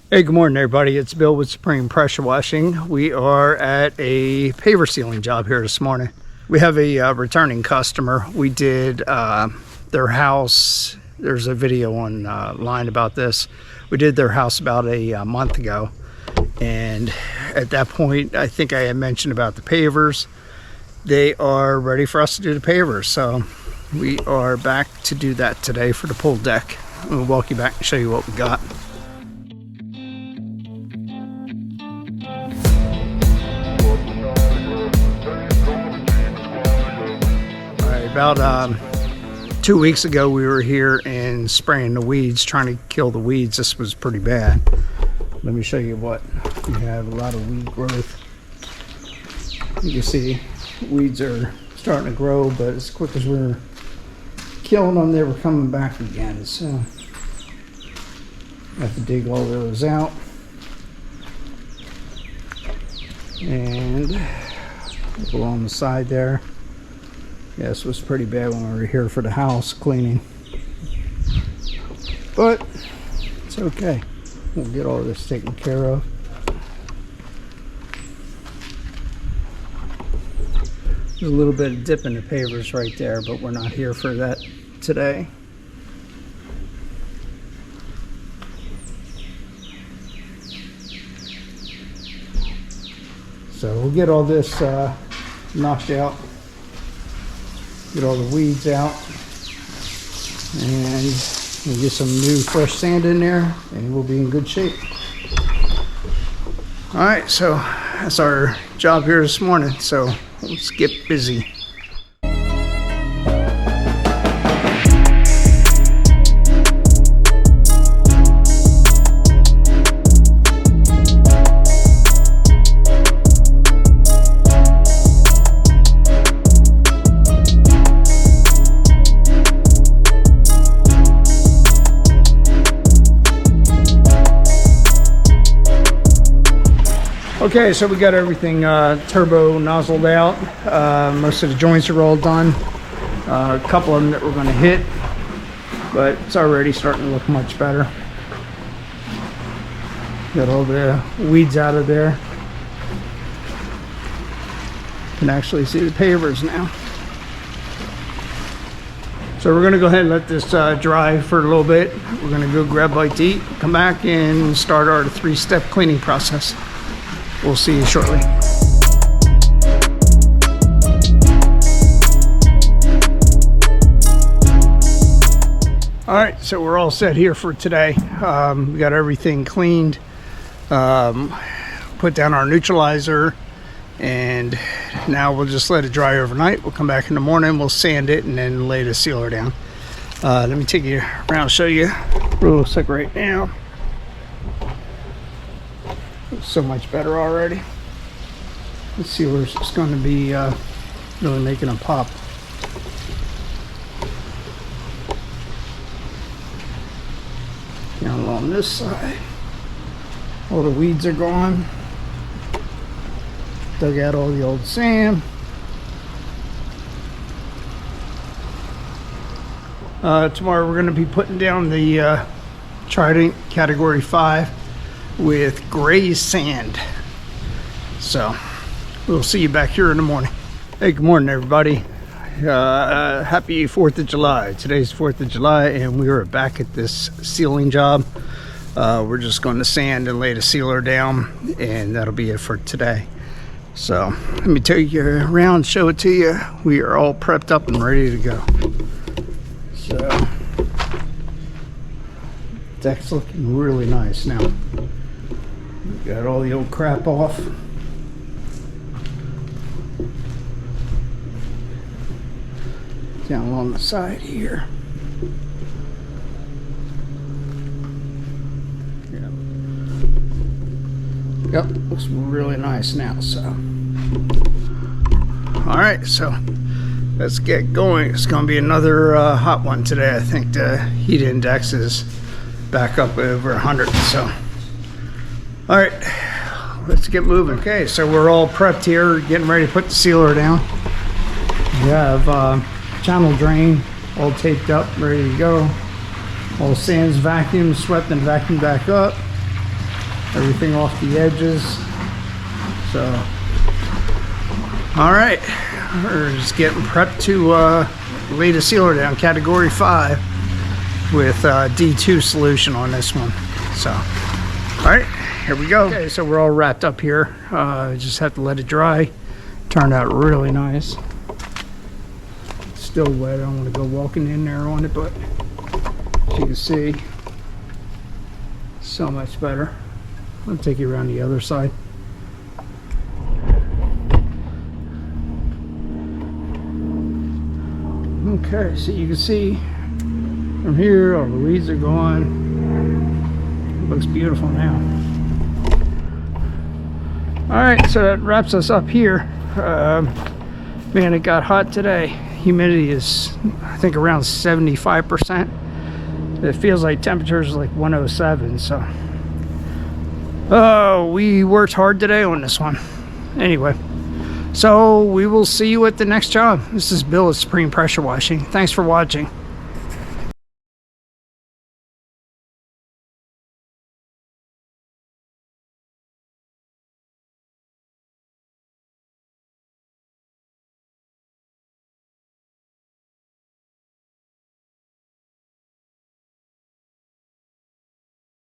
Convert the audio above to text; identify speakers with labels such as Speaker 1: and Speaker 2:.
Speaker 1: Hey, good morning everybody. It's Bill with Supreme Pressure Washing. We are at a paver sealing job here this morning. We have a returning customer. We did their house. There's a video online about this. We did their house about a month ago, and at that point I think I had mentioned about the pavers. They are ready for us to do the pavers, so we are back to do that today for the pool deck. We'll walk you back and show you what we got. About 2 weeks ago we were here and spraying the weeds, trying to kill the weeds. This was pretty bad. Let me show you what we have. A lot of weed growth. You can see weeds are starting to grow, but as quick as we're killing them, they were coming back again. So I have to dig all those out. And along the side there. Yeah, this was pretty bad when we were here for the house cleaning. But it's okay. We'll get all this taken care of. There's a little bit of dip in the pavers right there, but we're not here for that today. So we'll get all this knocked out. Get all the weeds out, and we'll get some new fresh sand in there, and we'll be in good shape. All right, so that's our job here this morning, so let's get busy. Okay, so we got everything turbo nozzled out. Most of the joints are all done. A couple of them that we're going to hit, but it's already starting to look much better. Got all the weeds out of there. Can actually see the pavers now. So we're going to go ahead and let this dry for a little bit. We're going to go grab a bite to eat, come back and start our 3-step cleaning process. We'll see you shortly. All right, so we're all set here for today. We got everything cleaned, put down our neutralizer, and now we'll just let it dry overnight. We'll come back in the morning, we'll sand it, and then lay the sealer down. Let me take you around, show you what it looks like right now. So much better already. Let's see where it's going to be really making a pop. Down along this side, all the weeds are gone. Dug out all the old sand. Tomorrow we're going to be putting down the Trident Category 5 with gray sand. So we'll see you back here in the morning. Hey, good morning everybody. Happy 4th of July. Today's 4th of July and we are back at this sealing job. We're just going to sand and lay the sealer down, and that'll be it for today. So let me take you around, show it to you. We are all prepped up and ready to go. So deck's looking really nice now. Got all the old crap off. Down along the side here. Yep, looks really nice now. So all right, so let's get going. It's going to be another hot one today. I think the heat index is back up over 100. So all right, let's get moving. Okay, so we're all prepped here, getting ready to put the sealer down. We have channel drain all taped up, ready to go. All sands vacuumed, swept and vacuumed back up. everything off the edges. So, all right, we're just getting prepped to lay the sealer down, category 5, with D2 solution on this one. So, all right, here we go. Okay, so we're all wrapped up here. Just have to let it dry. Turned out really nice. Still wet. I don't want to go walking in there on it, but as you can see, so much better. I'll take you around the other side. Okay, so you can see from here all the weeds are gone. It looks beautiful now. Alright, so that wraps us up here. Man, it got hot today. Humidity is, I think, around 75%. It feels like temperatures like 107, so. Oh, we worked hard today on this one. Anyway, so we will see you at the next job. This is Bill at Supreme Pressure Washing. Thanks for watching.